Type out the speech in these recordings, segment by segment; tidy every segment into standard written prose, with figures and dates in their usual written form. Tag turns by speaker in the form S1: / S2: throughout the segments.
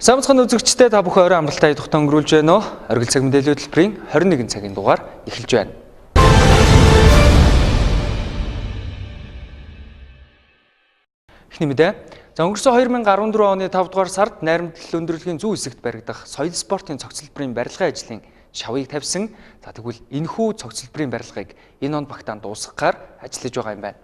S1: Самцхан үзэгчдээ та бүхэн орой амралтай тухтай өнгөрүүлж байна уу? Оргил цаг мэдээллийн хөтөлбөрийн 21 цагийн дугаар эхэлж байна. Эхний мэдээ. Өнгөрсөн 2014 оны 5 дугаар сард найрамдал өндөрлөгийн зүүн хэсэгт баригдах соёл спортын цогцлборын барилгын ажлын шавыг тавьсан. За тэгвэл энэхүү цогцлборын барилгыг энэ он багтаан дуусгахаар ажиллаж байгаа юм байна.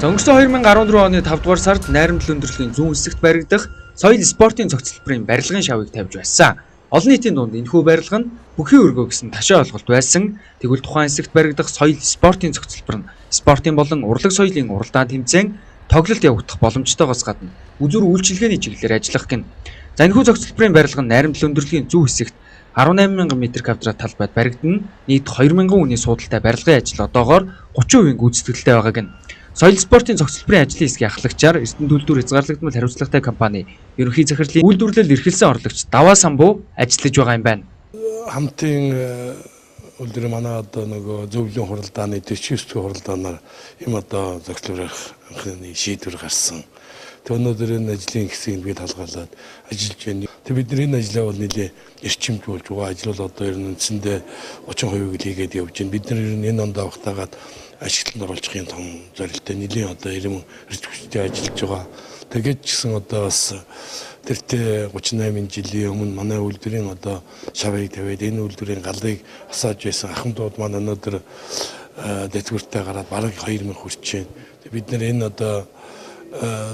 S1: Өнгөрсөн 2014 оны 5 дугаар сард найрамдал өндөрлөгийн зүүн хэсэгт баригдах соёл спортын цогцлборын барилгын шавыг тавьж байсан. Олон нийтийн дунд энэхүү барилга нь бүхий өргөө гэсэн ташаа олголт байсан. Тэгвэл тухайн хэсэгт баригдах соёл спортын цогцлбор нь спортын болон урлаг соёлын уралдаан тэмцээн тоглолт явагдах боломжтойгоос гадна үзүр үйлчилгээний чиглэлээр ажиллах гин. За энэхүү цогцлборын барилга нь найрамдал өндөрлөгийн зүүн хэсэгт 18,000 м2 талбайд баригдана. Нийт 2,000 хүний суудалтай барилгын ажил одоогоор 30% гүйцэтгэлтэй байгаа гин. Соёл спортын цогцлборын ажлын хэсгийн ахлагчаар Эрдэнэ төлөвлөлтөөр хязгаарлагдмал хариуцлагатай компани ерөнхий захирлын үйлдвэрлэл эрхэлсэн орлогч Даваа самбуу ажиллаж байгаа юм байна.
S2: Хамтын үйлдвэр манай одоо нөгөө зөвлөлийн хуралдааны 49 дэх хуралдаанаар юм одоо зохицуулах шийдвэр гарсан. Тэг өнөөдөр энэ ажлын хэсгийг бид халгаалаад ажиллаж байна. Тэг бид энэ ажлаа бол нэлээ эрчимжүүлж байгаа. Ажил бол одоо ер нь үндсэндээ 30% л хийгээд явж байна. Бид нар ер нь энэ ондоо багтаагаад ашиглалтанд оруулахын том зорилттой нэлийн одоо иргэм эрчимчтэй ажиллаж байгаа. Тэгээд ч гэсэн одоо бас тэртээ 38 жилийн өмнө манай үйлдвэрийн одоо шавыг тавиад энэ үйлдвэрийн галыг асааж байсан ахмадууд маань өнөөдөр дэтгэвртэй гараад бараг 2000 хүрч байна. Бид нар энэ одоо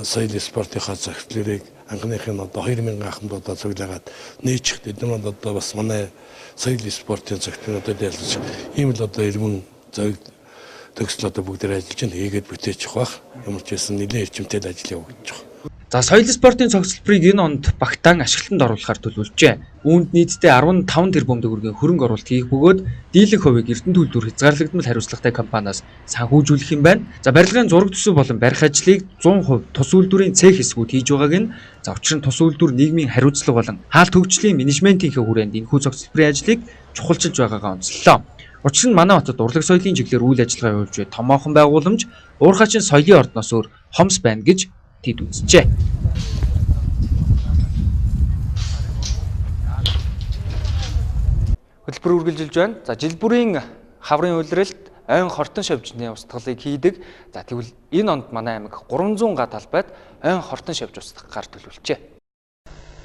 S2: соёл спортынхаа зохицлыг анхныхын одоо 2000 ахмадуудаа цуглаагаад нээчих эднүүд одоо бас манай соёл спортын зохицлуудад ялж ийм л одоо иргэм төгсөл одоо бүгдээр ажиллаж байна. Хийгээд бүтээчих бах. Ямар ч байсан нэлээд эрчимтэй ажил явагдаж байгаа.
S1: За соёл спортын цогцлборыг энэ онд багтаан ашиглалтанд оруулахар төлөвлөжээ. Үүнд нийтдээ 15 тэрбум төгрөгийн хөрөнгө оруулалт хийх бөгөөд дийлэнх хувийг Эрдэнэ төлөвлөлтөөр хязгаарлагдмал хариуцлагатай компаниас санхүүжүүлэх юм байна. За барилгын зураг төсөв болон барих ажлыг 100% тус үйлдвэрийн цех хэсгүүд хийж байгааг нь за учир нь тус үйлдвэр нийгмийн хариуцлага болон хаалт хөгжлийн менежментийнхээ хүрээнд энэхүү цогцлборын ажлыг чухалчилж байгаагаа онцлоо. Учир нь манай хотод урлаг соёлын чиглэлээр үйл ажиллагаа явуулж буй томоохон байгууламж уурхайчин соёлын ордноос өөр хомс байна гэж тэд үзжээ. Хөтөлбөр үргэлжилж байна. За жил бүрийн хаврын улиралд ойн хортон шавжны устгалыг хийдэг. За тэгвэл энэ онд манай аймаг 300 га талбайд ойн хортон шавж устгахаар төлөвлөжээ.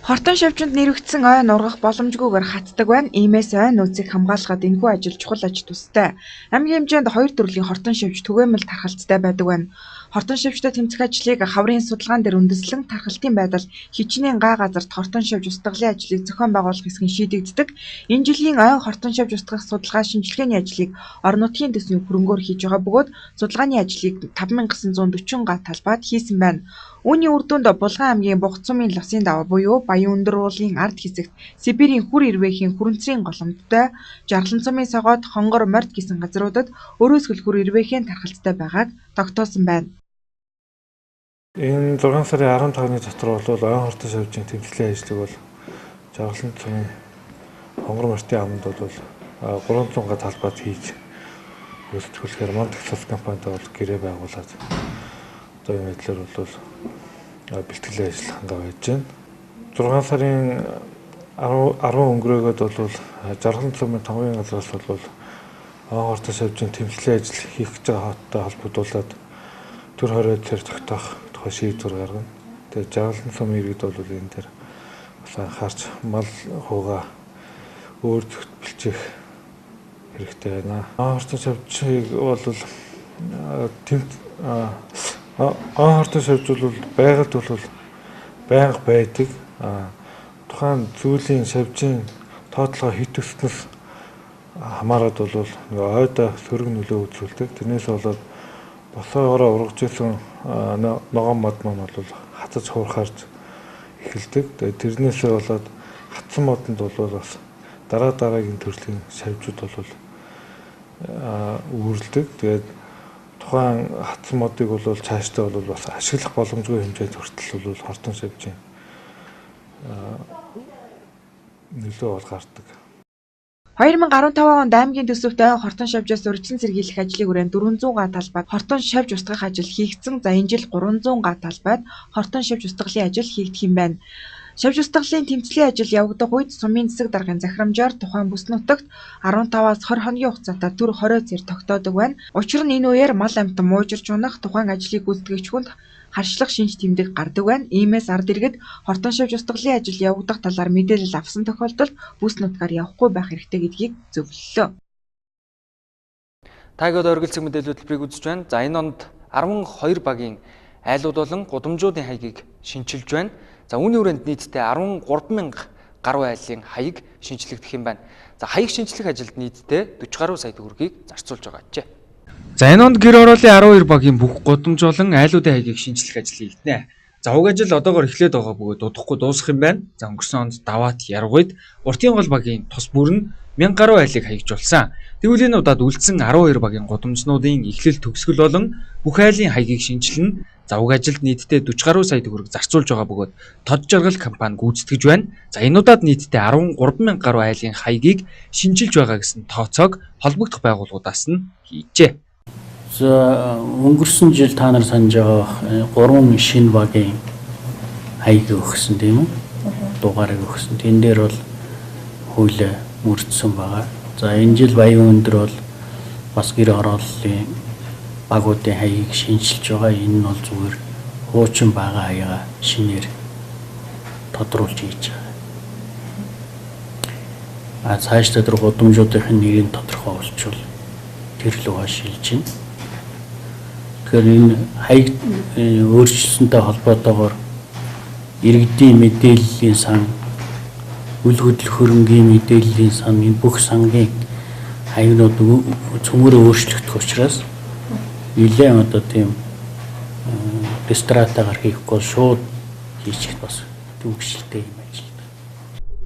S3: Хортон шавжинд нэрвэгдсэн ойн ургах боломжгүйгээр хатдаг байна. Иймээс ойн нөөцийг хамгаалахад энэхүү ажил чухал аж тустай. Аймгийн хэмжээнд 2 төрлийн хортон шавж түгээмэл тархалцтай байдаг байна. Хортон шавжтай тэмцэх ажлыг хаврын судалгаан дээр үндэслэн тархалтын байдал хичнээн га газарт хортон шавж устгалын ажлыг зохион байгуулах хэсэг нь шийдэгддэг. Энэ жилийн ойн хортон шавж устгах судалгаа шинжилгээний ажлыг орон нутгийн төсвийн хөрөнгөөр хийж байгаа бөгөөд судалгааны ажлыг 5940 га талбайд хийсэн байна. Үүний үр дүнд Булган аймгийн Бугцсумын Лосын даваа буюу Баян өндөр уулын ард хэсэгт Сибирийн хүр ирвэхийн хүрэнцрийн голомттой, Жарлан цумын согоод Хонгор морд гэсэн газруудад өрөөсгөл хүр ирвэхийн тархалцтай байгааг тогтоосон байна.
S4: Энэ 6 сарын 15-ны дотор бол ойн хортон шавжийн тэмцлийн ажлыг бол Жарлан цумын Хонгор мортын аманд бол 300 га талбайд хийж өрсөлдөхөөр Монтек цус компанид бол гэрээ байгуулад одоо энэ байдлаар бол бэлтгэлийн ажил хангав байж байна. 6 сарын 10 өнгөрөөгөөд бол Жаргал цумын томгийн газраас бол ойн хортон шавжийн тэмцлийн ажил хийх гэж байгаа хоттой холбогдуулаад төр хорой дээр тогтоох тухай шийдвэр гаргана. Тэгээд Жаргал цумын иргэд бол энэ дээр бас анхаарч мал хуугаа өөр зөвхт бэлчээх хэрэгтэй байна. Ойн хортон шавжийг бол ойн хортон шавж бол байгальд бол байнга байдаг. Тухайн зүйлийн шавжийн тоотлогоо хит өснөс хамаарат бол ойдоо сөрөг нөлөө үзүүлдэг. Тэрнээс болоод босоогоороо ургаж исэн ногоон мод маань бол хатаж хуурхаарч эхэлдэг. Тэрнээсээ болоод хатсан модонд бол бас дараагийн төрлийн шавжууд бол үүрлдэг. Тэгээд тухайн хатсан модыг бол цаашдаа бол бас ашиглах боломжгүй хэмжээнд хүртэл бол хортон шавжийн нөлөө бол гардаг.
S3: 2015 онд аймгийн төсөвт ойн хортон шавжаас урьдчилан сэргийлэх ажлыг хүрээнд 400 га талбайд хортон шавж устгах ажил хийгдсэн. За энэ жил 300 га талбайд хортон шавж устгалын ажил хийгдэх юм байна. Шавж устгалын тэмцлийн ажил явагдах үед сумын засаг даргын захирамжаар тухайн бүс нутагт 15-аас 20 хоногийн хугацаатай түр 20 цэр тогтоодог байна. Учир нь энэ үеэр мал амьтан муужирч унах, тухайн ажлыг гүйцэтгэгч хүнд харшлах шинж тэмдэг гардаг байна. Иймээс ард иргэд хортон шавж устгалын ажил явагдах талаар мэдээлэл авсан тохиолдолд бүс нутгаар явахгүй байх хэрэгтэй гэдгийг зөвлөлөө.
S1: Тайгод оргилцэг мэдээлэл хөтөлбөрийг үзэж байна. За энэ онд 12 багийн айлууд болон гудамжуудын хаягийг шинчилж байна. За үүний хүрээнд нийтдээ 13,000 гаруй айлын хаяг шинчлэгдэх юм байна. За хаяг шинчлэх ажилд нийтдээ 40 гаруй сая төгрөгийг зарцуулж байгаа ажээ. За энэ онд гэр ороолын 12 багийн бүх гудамж болон айлуудын хаягийг шинчлэх ажил хийгдэнэ. За уг ажил одоогоор эхлээд байгаа бөгөөд удахгүй дуусах юм байна. За өнгөрсөн онд Даваат Яргуйд Уртын гол багийн тус бүр нь 1000 гаруй айлыг хаягжуулсан. Тэгвэл энэ удаад үлдсэн 12 багийн гудамжнуудын эхлэл төгсгөл болон бүх айлын хаягийг шинжилнэ. За уг ажилд нийтдээ 40 гаруй сая төгрөг зарцуулж байгаа бөгөөд Тод жаргал компани гүйцэтгэж байна. За энэ удаад нийтдээ 13,000 гаруй айлын хаягийг шинжилж байгаа гэсэн тооцоог холбогдох байгууллагуудаас нь хийжээ.
S5: За өнгөрсөн жил та нар санаж байгаа 3 шинэ багийн хаяг өгсөн тийм үү? Дугаарыг өгсөн. Тэн дээр бол хууль мөрдсөн байгаа. За энэ жил баян өндөр бол бас гэр орооллын багуудын хаягийг шинжилж байгаа. Энэ нь бол зүгээр хуучин байгаа хаягаа шинээр тодруулж хийж байгаа. А цаашдаа тэр гудамжуудын нэрийг тодорхой болчвол тэр лугаа шилжиж байна. Тэгэхээр энэ хаяг өөрчлөлтөнтэй холбоотойгоор иргэдийн мэдээллийн сан, үл хөдлөх хөрөнгийн мэдээллийн сан, энэ бүх сангийн хаягнууд цөмөрөө өөрчлөгдөх учраас нэлээд одоо тийм рестратагаар хийхгүй шууд хийчих бас төвөгшөлтэй юм ажил.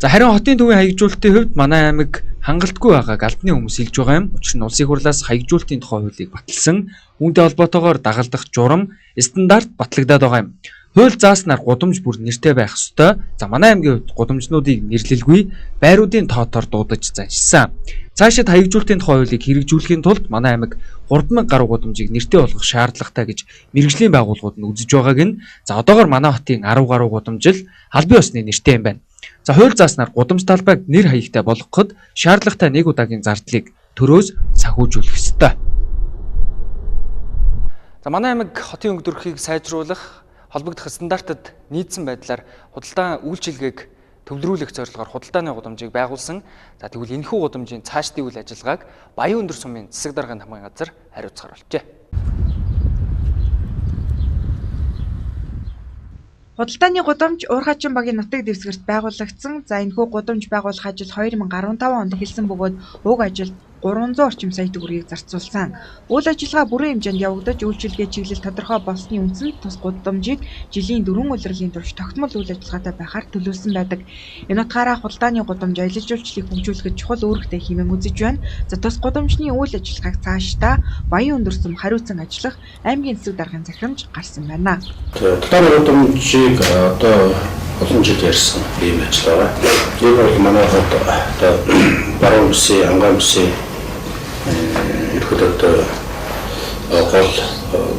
S1: За харин хотын төвийн хаягжуулалтын хувьд манай аймаг хангалтгүй байгааг албаны хүмүүс хэлж байгаа юм. Учир нь улсын хурлаас хаягжуулалтын тухай хуулийг баталсан. Үүнтэй холбоотойгоор дагалдах журам стандарт батлагдаад байгаа юм. Хууль зааснаар гудамж бүр нэртэй байх ёстой. За манай аймгийн хувьд гудамжнуудыг нэрлэлгүй байруудын тоотоор дуудаж заншсан. Цаашид хаягжуулалтын тухай хуулийг хэрэгжүүлэхийн тулд манай аймаг 3,000 гаруй гудамжийг нэртэй болгох шаардлагатай гэж мэргэжлийн байгууллагууд нь үзэж байгааг нь за одоогоор манай хотын 10 гаруй гудамжил албан ёсны нэртэй юм байна. За хууль зааснаар гудамж талбайг нэр хаягтай болгоход шаардлагатай 1 удаагийн зардлыг төрөөс санхүүжүүлэх ёстой. За манай аймаг хотын өнгө төрхийг сайжруулах, холбогдох стандартад нийцсэн байдлаар худалдаан үйлчилгээг төвлөрүүлэх зорилгоор худалдааны гудамжийг байгуулсан. За тэгвэл энэхүү гудамжийн цаашдын үйл ажиллагааг Баян өндөр сумын засаг даргын хамгаалалтын газар хариуцгаар болжээ.
S3: Худалдааны гудамж Уурхаачин багийн нутаг дэвсгэрт байгуулагдсан. За энэхүү гудамж байгуулах ажил 2015 онд эхэлсэн бөгөөд уг ажилд 300 орчим сая төгрөгийг зарцуулсан. Үйл ажиллагаа бүрэн хэмжээнд явагдаж үйлчилгээ чиглэл тодорхой болсны үндсэнд тус гудамжийг жилийн 4 улирлын турш тогтмол үйл ажиллагаатай байхаар төлөвлөсөн байдаг. Энэ утгаараа худалдааны гудамж аялал жуулчлалыг хөгжүүлэхэд чухал үүрэгтэй хэмээн үзэж байна. За тус гудамжны үйл ажиллагааг цаашдаа Баян өндөр сум хариуцан ажиллах аймгийн засаг даргын захирамж гарсан байна.
S6: Худалдааны гудамжийг одоо олон жил ярьсан ийм ажиллагаа. Энэ бол манай одоо баруун бүсийн, ангаан бүсийн ерөнхийдөө гол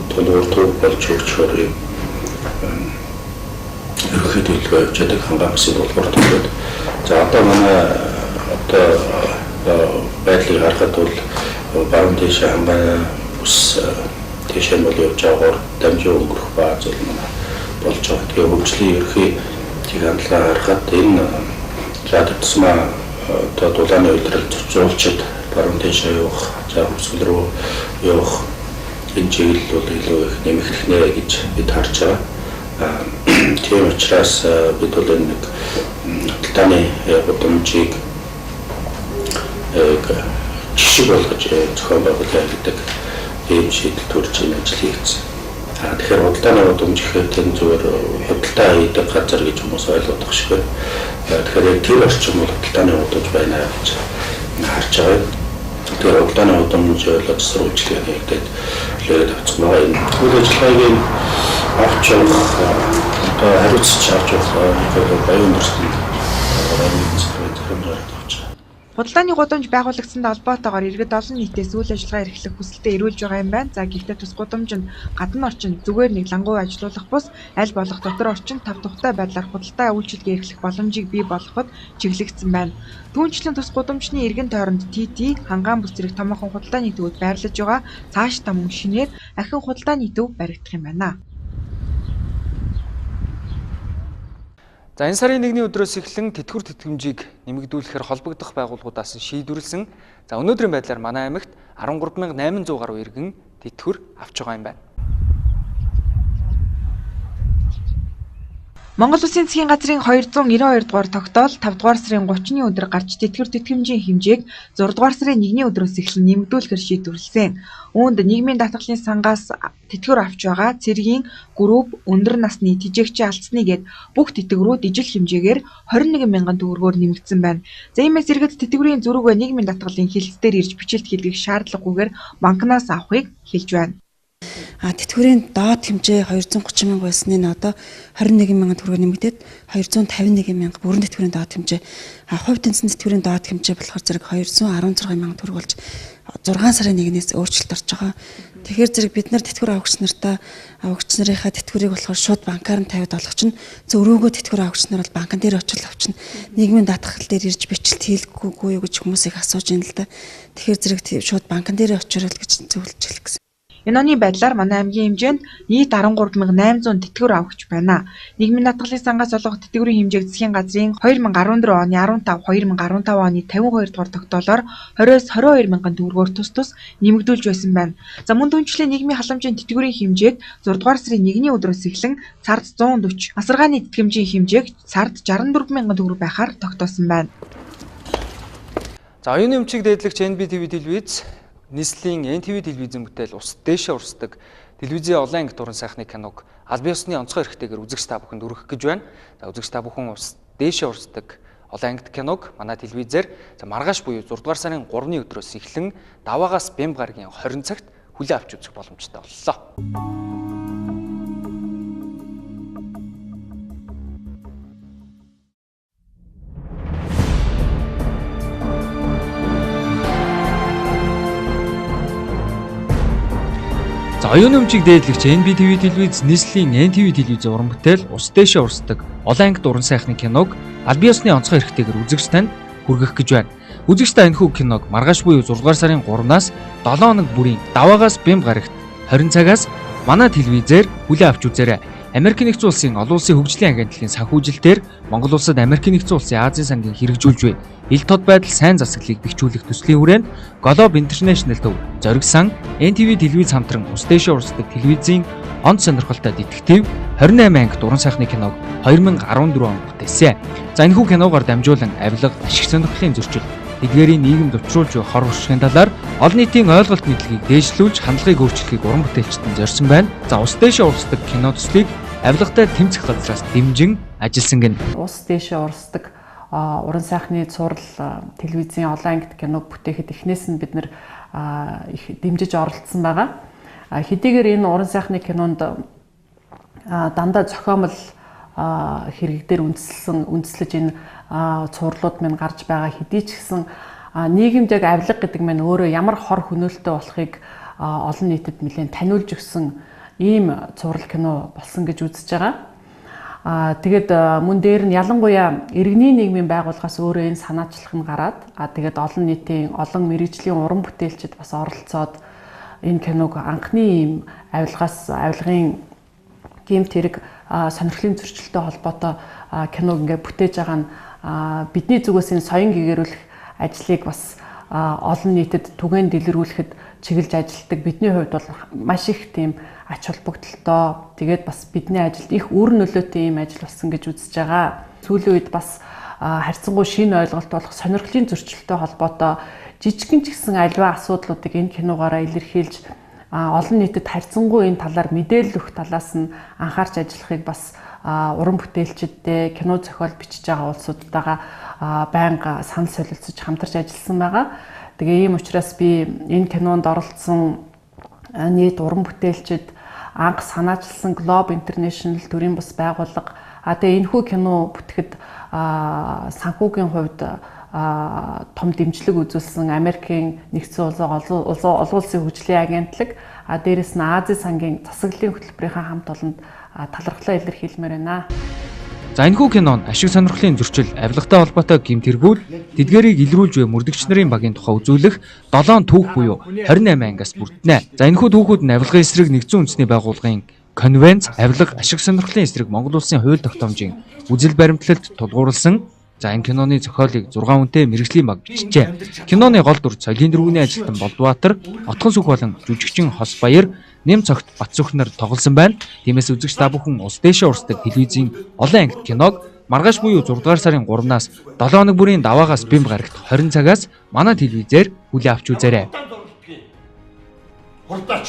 S6: төлөөр төв болж өгчөөр ерөнхийдөө явж байгаа хангаан бүсийн долгоор төлөөд. За одоо манай одоо байдлыг харахад бол баруун дэш хангаан бүс дэшэн бол явж байгаагаар дамжин өнгөрөх ба зүйл манай болж байгаа. Тэгээ хөгжлийн ерхий тийг хандлага харахад энэ жадад тусмаа одоо дулааны үйлрэл зурчид баруун дэшээ явах, зарим бүсгэл рүү явах энэ чиглэл бол илүү их нэмэгдэх нэ гэж бид харж байгаа. Тийм учраас бид бол энэ худалдааны гудамжийг жишг болгож зохион байгуулалт гэдэг ийм шийдэл төрж ийм ажил хийгдсэн. Тэгэхээр худалдааны гудамж гэхэд энэ зүгээр худалдаа хийдэг газар гэж хүмүүс ойлгох шиг байна. Тэгэхээр тэр орчин бол худалдааны гудамж байна гэж харж байгаа. Тэгэхээр худалдааны гудамж боловсрол үйлчлэгээ хийгдээд лээд авцсан байгаа. Энэ үйл ажиллагааг авч явах одоо хариуцж авч явах Баян өндөр сумын захирамжаар авч байгаа.
S3: Худалдааны гудамж байгуулагдсан холбоотойгоор иргэд олон нийтээс үйл ажиллагаа эрхлэх хүсэлтэд эрүүлж байгаа юм байна. За гэхдээ тус гудамжинд гадна орчинд зүгээр нэг лангуу ажилуулах бус аль болох дотор орчинд тав тухтай байдлаар худалдаа үйлчилгээ эрхлэх боломжийг бий болгоход чиглэгдсэн байна. Түүнчлэн тус гудамжны иргэн тойронд TT хангаан бүс зэрэг томоохон худалдааны төвүүд байрлаж байгаа. Цааш та мөн шинээр ахин худалдааны төв баригдах юм байна.
S1: За энэ сарын 1-ний өдрөөс эхлэн тэтгэвэр тэтгэмжийг нэмэгдүүлэхээр холбогдох байгууллагуудаас шийдвэрлсэн. За өнөөдрийн байдлаар манай аймагт 13800 гаруй иргэн тэтгэвэр авч байгаа юм байна.
S3: Монгол Улсын засгийн газрын 292 дугаар тогтоол 5 дугаар сарын 30-ны өдөр гарч тэтгэвэр тэтгэмжийн хэмжээг 6 дугаар сарын 1-ний өдрөөс эхлэн нэмэгдүүлэхээр шийдвэрлсэн. Үүнд нийгмийн даатгалын сангаас тэтгэвэр авч байгаа цэргийн групп өндөр насны тэжээгчийн алдсны гээд бүх тэтгэврүүд ижил хэмжээгээр 21 мянган төгрөгөөр нэмэгдсэн байна. За иймээс иргэд тэтгэврийн зүрхөө нийгмийн даатгалын хэлэлцээр ирж бичлэлт хийлгэх шаардлагагүйгээр банкнаас авахыг хэлж байна.
S7: Тэтгэврийн доод хэмжээ 230 мянга байсны нь одоо 21 мянган төгрөг нэмэгдээд 251 мянга бүрэн тэтгэврийн доод хэмжээ. Хувь тэнцэн тэтгэврийн доод хэмжээ болохоор зэрэг 216 мянган төгрөг болж 6 сарын 1-ээс өөрчлөлт орж байгаа. Тэгэхээр зэрэг бид нар тэтгэвэр авагч нарынхаа тэтгэврийг болохоор шууд банкаар нь тавиад олох чинь зөрөөгөө тэтгэвэр авагч нар бол банкн дээр очил авчихна. Нийгмийн даатгал дээр ирж бичлэлт хийлгэхгүй юу гэж хүмүүсийг асууж ийн л да. Тэгэхээр зэрэг шууд банкн дээр очиорол гэж зөвлөж хэлэх гэсэн.
S3: Энэ оны байдлаар манай аймгийн хэмжээнд нийт 13800 тэтгэвэр авагч байна. Нийгмийн даатгалын сангаас олгох тэтгэврийн хэмжээг засгийн газрын 2014 оны 15, 2015 оны 52 дугаар тогтоолоор 20-с 22 мянган төгрөгөөр тус нэмэгдүүлж байсан байна. За мөн түнчлэн нийгмийн халамжийн тэтгэврийн хэмжээг 6 дугаар сарын 1-ний өдрөөс эхлэн сард 140, асаргааны тэтгэмжийн хэмжээг сард 64 мянган төгрөг байхаар тогтоосон байна.
S1: За оюуны өмчийг дээдлэгч NBTV телевиз нийслэлийн NTV телевизэн бүтээл ус дээшээ урсдаг телевизийн олон анги дуран сайхны киног аль биесны онцгой эрхтэйгээр үзэгч та бүхэнд хүргэх гэж байна. За үзэгч та бүхэн ус дээшээ урсдаг олон ангид киног манай телевизээр маргааш буюу 6 дугаар сарын 3-ны өдрөөс эхлэн даваагаас бямб гарагийн 20 цагт хүлээн авч үзэх боломжтой боллоо. За оюуны өмчийг дээдлэгч NBTV телевиз нийслэлийн NTV телевизийн уран бүтээл ус дээшээ урсдаг олон анги дуран сайхны киног аль биесны онцгой эрхтэйгээр үзэгч танд хүргэх гэж байна. Үзэгч та энэхүү киног маргааш буюу 6 дугаар сарын 3-наас 7 хоног бүрийн даваагаас бямб гарагт 20 цагаас манай телевизээр хүлээн авч үзээрэй. Америк нэгдсэн улсын олон улсын хөгжлийн агентлагийн санхүүжилтээр Монгол улсад Америк нэгдсэн улсын Азийн сангийн хэрэгжүүлж буй ил тод байдал сайн засаглалыг бэхжүүлэх төслийн хүрээнд Globe International төв зоригсон NTV телевиз хамтран ус дээшээ урсдаг телевизийн онц сонирхолтой детектив 28 анги дуран сайхны киног 2014 онд бүтээсэн. За энэхүү киногоор дамжуулан авилга, ашиг сонирхлын зөрчил, эдгээрийн нийгэмд учруулж буй хор уршигын талаар олон нийтийн ойлголт мэдлэгийг дээшлүүлж хандлагыг өөрчлөхийг уран бүтээлчдэн зорьсон байна. За ус дээшээ урсдаг кино төслийг авилгатай тэмцэх газраас дэмжин ажилласан гэнэ.
S8: Ус дээшээ урсдаг уран сайхны цуврал телевизийн олон ангид киног бүтээхэд эхнээс нь бид нэр их дэмжиж оролцсон байгаа. Хэдийгээр энэ уран сайхны кинонд дандаа зохиомл хэрэг дээр үндэслэж энэ цувралууд минь гарч байгаа хэдий ч гэсэн нийгэмд яг авилга гэдэг нь өөрөө ямар хор хөнөөлтөй болохыг олон нийтэд нэлээд таниулж өгсөн ийм цуврал кино болсон гэж үзэж байгаа. Тэгээд мөн дээр нь ялангуяа иргэний нийгмийн байгууллагаас өөрөө энэ санаачлах нь гараад тэгээд олон нийтийн олон мэргэжлийн уран бүтээлчид бас оролцоод энэ киног анхны ийм авилгын гэмт хэрэг сонирхлын зөрчилтэй холбоотой киног ингээ бүтээж байгаа нь бидний зүгээс энэ соён гэгэрүүлэх ажлыг бас олон нийтэд түгээн дэлгэрүүлэхэд чиглэж ажилладаг бидний хувьд бол маш их тийм ач холбогдолтой тэгээд бас бидний ажилд их үр нөлөөтэй ийм ажил болсон гэж үзэж байгаа. Сүүлийн үед бас харьцангуй шинэ ойлголт болох сонирхлын зөрчилтэй холбоотой жижигхэн ч гэсэн альва асуудлуудыг энэ киногаараа илэрхийлж олон нийтэд харьцангуй энэ талаар мэдээлэл өгөх талаас нь анхаарч ажиллахыг бас уран бүтээлчидтэй кино зохиол бичиж байгаа улсуудтайгаа байнга санал солилцож хамтарч ажилласан байгаа. Тэгээ ийм учраас би энэ кинонд оролцсон нийт уран бүтээлчид анх санаачилсан Globe International төрийн бас байгууллага тэгээ энэхүү кино бүтгэхэд санхүүгийн хувьд том дэмжлэг үзүүлсэн Америкийн нэгдсэн улсын улсын хөгжлийн агентлаг дээрэс нь Азийн сангийн засаглалын хөтөлбөрийнхээ хамт олонд талархлаа илэрхийлмээр байна.
S1: За энэхүү кинонд ашиг сонирхлын зөрчил, авилгатай холбоотой гэмт хэргүүл, тэдгэрийг илрүүлж буй мөрдөгч нарын багийн тухай үзүүлэх 7 түүх буюу 28 ангиас бүрднэ. За энэхүү түүхүүд нь авилгын эсрэг нэгдсэн үндэсний байгууллагын конвенц, авилга, ашиг сонирхлын эсрэг Монгол улсын хууль тогтоомжийн үзэл баримтлалд тулгуурласан. За энэ киноны зохиолыг 6 хүнтэй мэрэгжлийн баг бичжээ. Киноны гол дүр соёлын дөрвөний ажилтан Болдбаатар, Отхон сүх болон жүжигчин Хос Баяр, нэм цогт Батсүх нар тоглосон байна. Тиймээс үзэгч та бүхэн улс дэшээ урсдаг телевизийн олон ангид киног маргааш буюу 6 дугаар сарын 3-наас 7 хоног бүрийн даваагаас бэмб гарагт 20 цагаас манай телевизээр хүлээн авч үзээрэй.
S9: Хурдаач.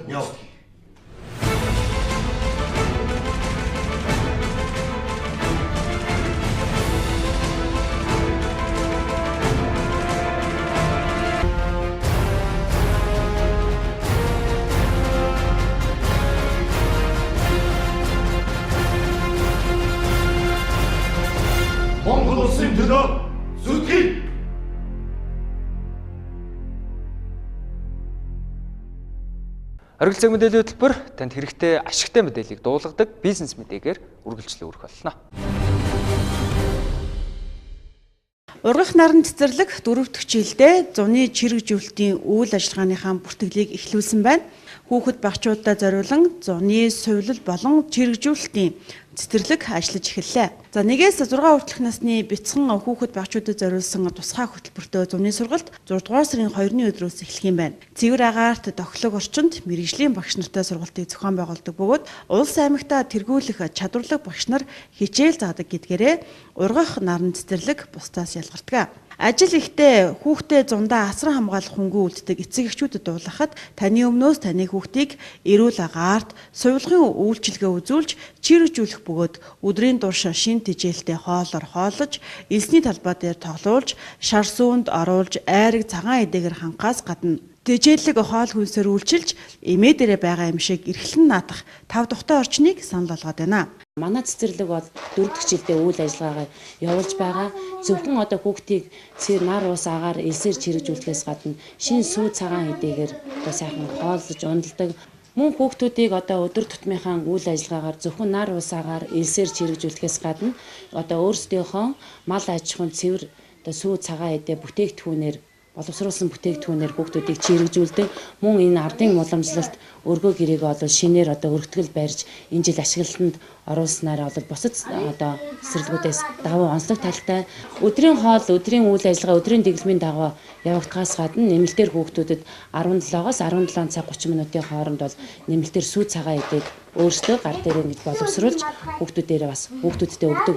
S9: Яа. Монгол улсын төлөө зүтгэе.
S1: Оргилцэг мэдээллийн хөтөлбөр танд хэрэгтэй ашигтай мэдээллийг дуулгадаг бизнес мэдээгээр үргэлжлэн өргөх болно.
S10: Ургах наран цэцэрлэг 4 дахь жилдээ зуны чирэгжүүлэлтийн үйл ажиллагааныхаа бүртгэлийг эхлүүлсэн байна. Хүүхэд багчуудад зориулан зуны сувилал болон чирэгжүүлэлтийн цэцэрлэг ажиллаж эхэллээ. За 1-ээс 6 хүртэлх насны бяцхан хүүхэд багчуудад зориулсан тусгай хөтөлбөртөө зуны сургалт 6 дугаар сарын 2-ны өдрөөс эхлэх юм байна. Цэвэр агаарт дохлог орчинд мэрэгжлийн багш нартай сургалтыг зохион байгуулдаг бөгөөд улс аймагтаа тэргүүлэх чадварлаг багш нар хичээл заадаг гэдгээрээ ургах наран цэцэрлэг бусдаас ялгардаг. Ажил ихтэй хүүхдээ зундаа асран хамгаалах хөнгөө үлддэг эцэг эхчүүдэд дуулгахад таны өмнөөс таны хүүхдийг эрүүл агаарт сувилгын үйлчилгээ үзүүлж чирэгжүүлэх бөгөөд өдрийн турш шин тижээлтэй хоолоор хооллож, элсний талбай дээр тоглуулж, шар сүүнд оруулж, айраг цагаан эдэгээр хангахаас гадна тижээлэг хоол хүнсээр үйлчилж, эмээ дээрээ байгаа юм шиг эрхлэн наадах 5 тухтай орчныг санал болгоод байна.
S11: Манай цэцэрлэг бол 4 дахь жилдээ үйл ажиллагаагаа явуулж байгаа. Зөвхөн одоо хүүхдийг нар ус агаар элсээр чирэгжүүлэхээс гадна шинэ сүү цагаан хэдийгээр одоо сайхан хооллож ундалдаг. Мөн хүүхдүүдийг одоо өдөр тутмынхаа үйл ажиллагаагаар зөвхөн нар ус агаар элсээр чирэгжүүлэхээс гадна одоо өөрсдийнхөө мал аж ахуйн цэвэр одоо сүү цагаан хэдээ бүтээгдэхүүнээр боловсруулсан бүтээгдэхүүнээр хүүхдүүдийг чирэгжүүлдэг. Мөн энэ ардын уламжлалт өргөө гэрээг бол шинээр одоо өргөтгөл барьж энэ жил ашиглалтанд оруулснаар бол бусад одоо цэцэрлэгүүдээс давуу онцлог талтай өдрийн хоол, өдрийн үйл ажиллагаа, өдрийн дэглэмийн дагуу явагдахаас гадна нэмэлтээр хүүхдүүдэд 17-оос 17 цаг 30 минутын хооронд бол нэмэлтээр сүү цагаан эдэг өөрсдөө гар дээр ингэж боловсруулж хүүхдүүдээрээ бас хүүхдүүдтэй өгдөг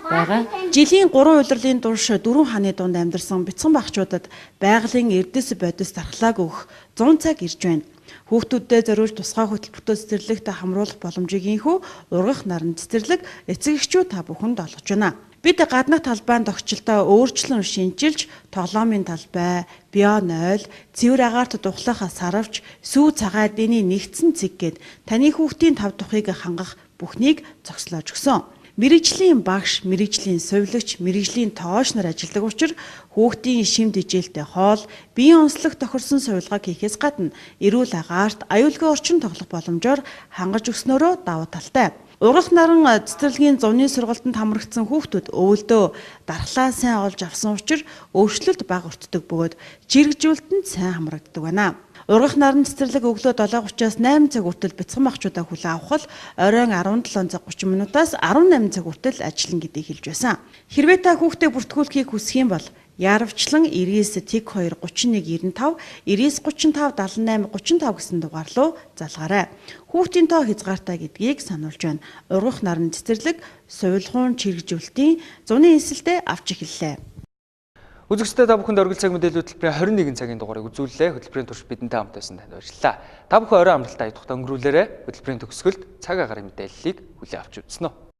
S11: байгаа.
S10: Жилийн 3 улирлын турш 4 хааны дунд амьдарсан бяцхан багчуудад байгалийн эрдэс бодис дархлааг өгөх 100 цаг ирж байна. Хүүхдүүдэд зориулж тусгай хөтөлбөртөө цэцэрлэгт хамруулах боломжийг инхүү ургах наран цэцэрлэг эцэг эхчүүд та бүхэнд олгож байна. Бид гаднах талбайн тогтчлоо өөрчлөн шинжилж, тоглоомын талбай, био 0, цэвэр агаарт духлах сарвч, сүү цагаан эдний нэгдсэн цэг гээд таны хүүхдийн 5 тухыг хангах бүхнийг зогслоож өгсөн. Мэргэжлийн багш, мэргэжлийн сувилагч, мэргэжлийн тооч нар ажилладаг учраас хүүхдийн шим дижээлтэй хоол, биеийн онцлог тохирсон сувилгааг хийхээс гадна эрүүл агаарт аюулгүй орчин тоглох боломжоор хангаж өгснөөрөө давуу талтай. Ургах наран цэцэрлэгийн зуны сургалтанд хамрагдсан хүүхдүүд өвөлдөө дархлаа сайн олж авсан учраас өөрчлөлт бага өртдөг бөгөөд чирэгжүүлэлтэнд сайн хамрагддаг байна. Ургах наран цэцэрлэг өглөө 7:30-аас 8 цаг хүртэл бяцхан багчуудаа хүлээн авах бол оройн 17 цаг 30 минутаас 18 цаг хүртэл ажиллана гэдгийг хэлж байсан. Хэрвээ та хүүхдээ бүртгүүлэхийг хүсэх юм бол яарвчлан 99 тэг 2 31 95 99 35 78 35 гэсэн дугаар руу залгаарай. Хүүхдийн тоо хязгаартай гэдгийг сануулж байна. Ургах наран цэцэрлэг сувилгын чирэгжүүлэлтийн зуны эсэлдээ авч эхэллээ.
S1: Үзэгчдээ та бүхэнд оргил цаг мэдээллийн хөтөлбөрийн 21 цагийн дугаарыг үзүүллээ. Хөтөлбөрийн турш бидэнтэй хамт байсан танд баярлалаа. Та бүхэн орой амралтаа идухтаа өнгөрүүлээрэй. Хөтөлбөрийн төгсгөлд цаг агарын мэдээллийг хүлээн авч үзнэ.